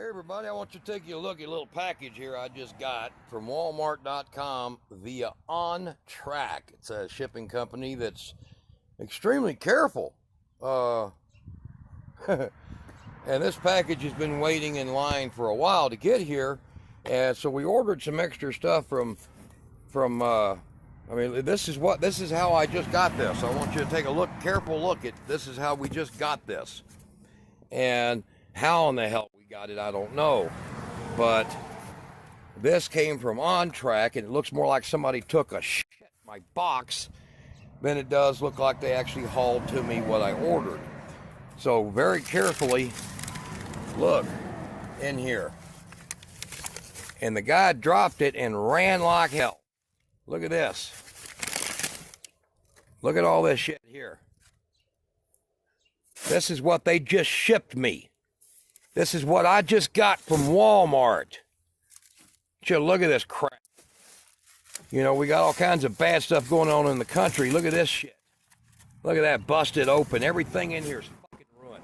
Hey everybody, I want you to take a look at a little package here I just got from Walmart.com via ONTRAC. It's a shipping company that's extremely careful. And this package has been waiting in line for a while to get here. And so we ordered some extra stuff from this is how I just got this. I want you to take a careful look at this is how we just got this. And how in the hell we got it, I don't know. But this came from ONTRAC, and it looks more like somebody took a shit in my box than it does look like they actually hauled to me what I ordered. So very carefully, look in here. And the guy dropped it and ran like hell. Look at this. Look at all this shit here. This is what they just shipped me. This is what I just got from Walmart. Look at this crap. You know, we got all kinds of bad stuff going on in the country. Look at this shit. Look at that busted open. Everything in here is fucking ruined.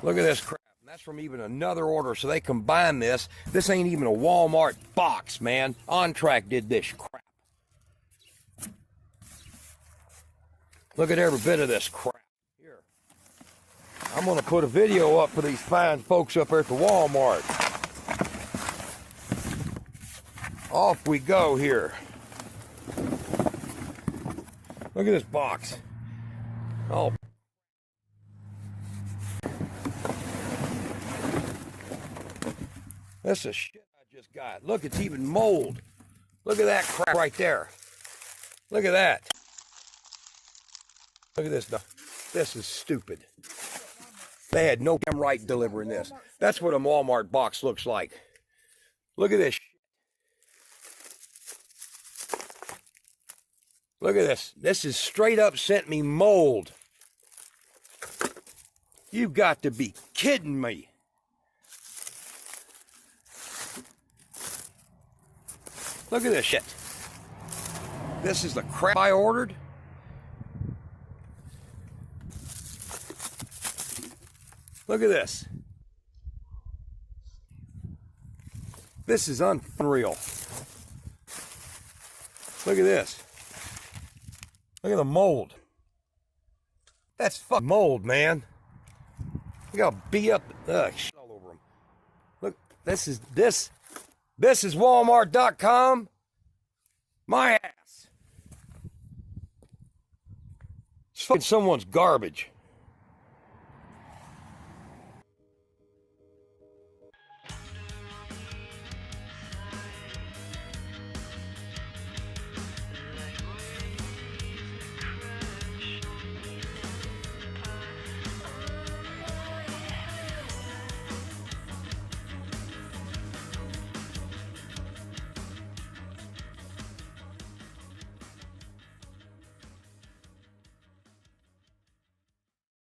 Look at this crap. And that's from even another order. So they combined this. This ain't even a Walmart box, man. ONTRAC did this crap. Look at every bit of this crap. Here. I'm going to put a video up for these fine folks up there at the Walmart. Off we go here. Look at this box. Oh. This is shit I just got. Look, it's even mold. Look at that crap right there. Look at that. Look at this. This is stupid. They had no damn right delivering this. That's what a Walmart box looks like. Look at this shit. Look at this. This is straight up sent me mold. You've got to be kidding me. Look at this shit. This is the crap I ordered. Look at this. This is unreal. Look at this. Look at the mold. That's fucking mold, man. Look how beat up. Shit all over them. Look, this is Walmart.com. My ass. It's fucking someone's garbage.